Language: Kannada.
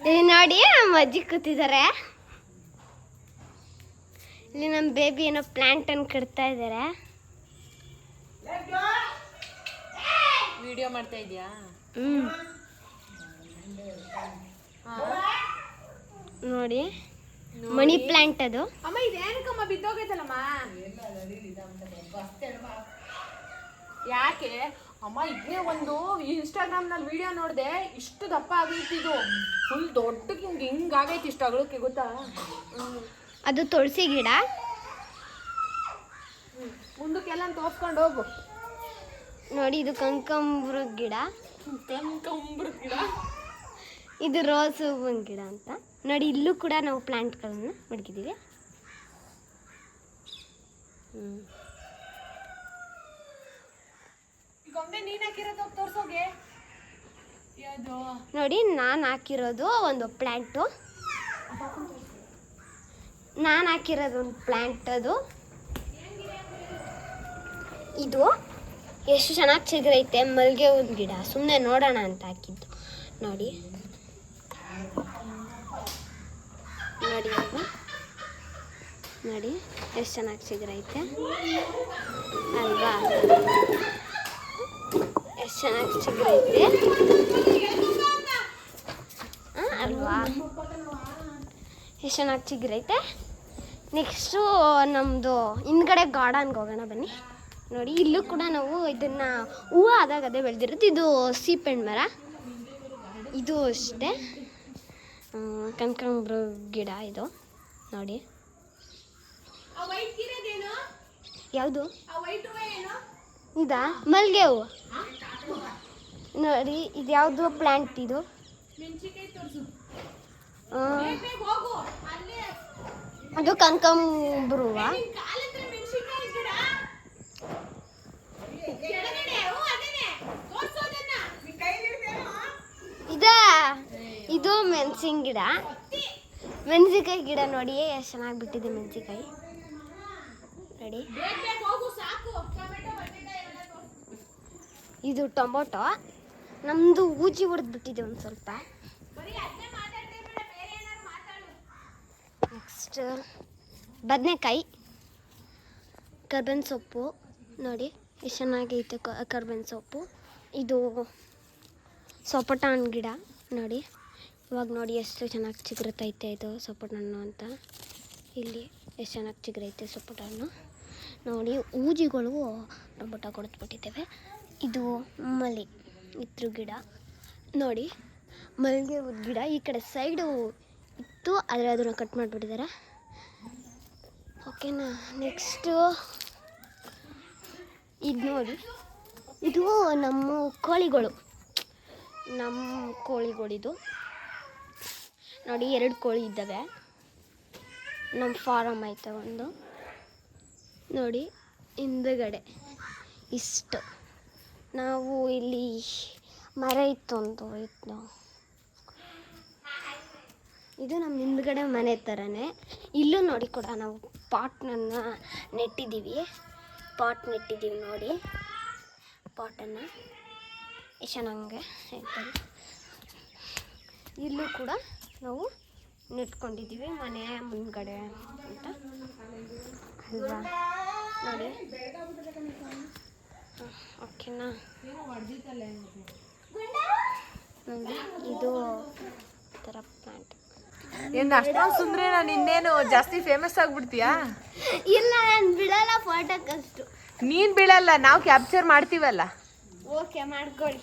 ನೋಡಿ ನಮ್ಮ ಅಜ್ಜಿ ಕೂತಿದ್ದಾರೆ. ಇಲ್ಲಿ ನಮ್ಮ ಬೇಬಿ ಏನೋ ಪ್ಲಾಂಟ್ ಅನ್ನು ಕಟ್ತಾ ಇದ್ದಾರೆ. ವಿಡಿಯೋ ಮಾಡ್ತಾ ಇದೀಯಾ? ನೋಡಿ ಮನಿ ಪ್ಲಾಂಟ್ ಅದು. ಅಮ್ಮ ಇದೇನಕ್ಕಮ್ಮ ಬಿದ್ದೋಗೈತಲ್ಲಮ್ಮ? ಯಾಕೆ ಅಮ್ಮ? ಇದನ್ನೇ ಒಂದು ಇನ್ಸ್ಟಾಗ್ರಾಮ್ ನಲ್ಲಿ ವಿಡಿಯೋ ನೋಡಿದೆ, ಇಷ್ಟು ದಪ್ಪ ಆಗೈತಿದು, ಫುಲ್ ದೊಡ್ಡಕ್ಕೆ ಹಿಂಗಾಗೈತಿ, ಇಷ್ಟು ಅಗಲಕ್ಕೆ, ಗೊತ್ತಾ? ಅದು ತುಳಸಿ ಗಿಡ. ಮುಂದಕ್ಕೆಲ್ಲ ತೋರ್ಸ್ಕೊಂಡು ಹೋಗು. ನೋಡಿ ಇದು ಕನಕಾಂಬರ ಗಿಡ. ಇದು ರೋಸ್ ಹೂವಿನ ಗಿಡ ಅಂತ. ನೋಡಿ ಇಲ್ಲೂ ಕೂಡ ನಾವು ಪ್ಲಾಂಟ್ಗಳನ್ನು ಮಡಗಿದ್ದೀವಿ. ನೋಡಿ ನಾನು ಹಾಕಿರೋದು ಒಂದು ಪ್ಲಾಂಟು. ನಾನು ಹಾಕಿರೋದು ಒಂದು ಪ್ಲಾಂಟ್. ಅದು ಇದು ಎಷ್ಟು ಚೆನ್ನಾಗಿ ಚಿಗುರೈತೆ. ಮಲ್ಲಿಗೆ ಹೂವಿನ ಗಿಡ ಸುಮ್ಮನೆ ನೋಡೋಣ ಅಂತ ಹಾಕಿದ್ದು. ನೋಡಿ ನೋಡಿ ಅದು ನೋಡಿ ಎಷ್ಟು ಚೆನ್ನಾಗಿ ಚಿಗುರೈತೆ ಅಲ್ವಾ? ಎಷ್ಟು ಚೆನ್ನಾಗಿ ಚಿಗುರೈತೆ ಅಲ್ವಾ? ಎಷ್ಟು ಚೆನ್ನಾಗಿ ಚಿಗುರೈತೆ. ನೆಕ್ಸ್ಟು ನಮ್ಮದು ಹಿಂದ್ಗಡೆ ಗಾರ್ಡನ್ಗೆ ಹೋಗೋಣ ಬನ್ನಿ. ನೋಡಿ ಇಲ್ಲೂ ಕೂಡ ನಾವು ಇದನ್ನು ಹೂವು ಆದಾಗ ಅದೇ ಬೆಳೆದಿರೋದು. ಇದು ಸೀಪೆಣ್ಣು ಮರ. ಇದು ಅಷ್ಟೇ ಕನಕಾಂಬರ ಗಿಡ. ಇದು ನೋಡಿ ಯಾವುದು ಇದಾ? ಮಲ್ಲಿಗೆ ಹೂವು. ನೋಡಿ ಇದು ಯಾವುದು ಪ್ಲ್ಯಾಂಟ್? ಇದು ಅದು ಕನಕಾಂಬರ ಹೂವು. ಇದು ಮೆಣಸಿನ ಗಿಡ. ಮೆಣಸಿನಕಾಯಿ ಗಿಡ ನೋಡಿ ಎಷ್ಟು ಚೆನ್ನಾಗಿ ಬಿಟ್ಟಿದೆ ಮೆಣಸಿನಕಾಯಿ. ನೋಡಿ ಇದು ಟೊಮೊಟೊ. ನಮ್ಮದು ಊಜಿ ಹೊಡೆದ್ಬಿಟ್ಟಿದೆ ಒಂದು ಸ್ವಲ್ಪ. ನೆಕ್ಸ್ಟ್ ಬದನೆಕಾಯಿ, ಕರ್ಬೇವಿನ ಸೊಪ್ಪು. ನೋಡಿ ಎಷ್ಟು ಚೆನ್ನಾಗೈತೆ ಕರ್ಬೇವಿನ ಸೊಪ್ಪು. ಇದು ಸಪೋಟ ಹಣ್ಣು ಗಿಡ. ನೋಡಿ ಇವಾಗ ನೋಡಿ ಎಷ್ಟು ಚೆನ್ನಾಗಿ ಚಿಗುರುತ್ತೈತೆ ಇದು ಸಪೋಟ ಹಣ್ಣು ಅಂತ. ಇಲ್ಲಿ ಎಷ್ಟು ಚೆನ್ನಾಗಿ ಚಿಗುರೈತೆ ಸಪೋಟ ಹಣ್ಣು. ನೋಡಿ ಊಜಿಗಳು ಟೊಮೊಟೊ ಕೊಡ್ಬಿಟ್ಟಿದ್ದೇವೆ. ಇದು ಇದ್ರ ಗಿಡ. ನೋಡಿ ಮಲ್ಲಿಗೆ ಹೂವಿನ ಗಿಡ. ಈ ಕಡೆ ಸೈಡು ಇತ್ತು, ಆದರೆ ಅದನ್ನು ಕಟ್ ಮಾಡಿಬಿಟ್ಟಿದ್ದಾರೆ. ಓಕೆನಾ? ನೆಕ್ಸ್ಟು ಇದು ನೋಡಿ, ಇದು ನಮ್ಮ ಕೋಳಿಗಳಿದು. ನೋಡಿ 2 ಕೋಳಿ ಇದ್ದಾವೆ. ನಮ್ಮ ಫಾರಮ್ ಐತೆ ಒಂದು. ನೋಡಿ ಹಿಂದುಗಡೆ ಇಷ್ಟು ನಾವು ಇಲ್ಲಿ ಮರ ಇತ್ತು ಒಂದು ಇತ್ತು. ಇದು ನಮ್ಮ ಹಿಂದ್ಗಡೆ ಮನೆ ಥರನೇ. ಇಲ್ಲೂ ನೋಡಿ ಕೂಡ ನಾವು ಪಾಟ್ನನ್ನು ನೆಟ್ಟಿದ್ದೀವಿ. ನೋಡಿ ಪಾಟನ್ನು ಎಷ್ಟು ಚೆನ್ನಾಗೆ ಐತಲ್ಲ. ಇಲ್ಲೂ ಕೂಡ ನಾವು ನೆಟ್ಕೊಂಡಿದ್ದೀವಿ ಮನೆ ಮುಂದ್ಗಡೆ ಅಂತ ಅಲ್ವಾ? ನೋಡಿ ಓಕೆನಾ? ನೋಡಿ ಇದು ಥರ ಪ್ಲಾಂಟ್. ಏನು ಅಷ್ಟೊಂದು ಸುಂದ್ರಿ, ನಾನು ಇನ್ನೇನು ಜಾಸ್ತಿ ಫೇಮಸ್ ಆಗ್ಬಿಡ್ತೀಯಾ? ಇಲ್ಲ, ನಾನು ಬಿಡಲ್ಲ ಫೋಟೋಕ್ಕಷ್ಟು. ನೀನು ಬೀಳಲ್ಲ, ನಾವು ಕ್ಯಾಪ್ಚರ್ ಮಾಡ್ತೀವಲ್ಲ. ಓಕೆ ಮಾಡ್ಕೊಳ್ಳಿ.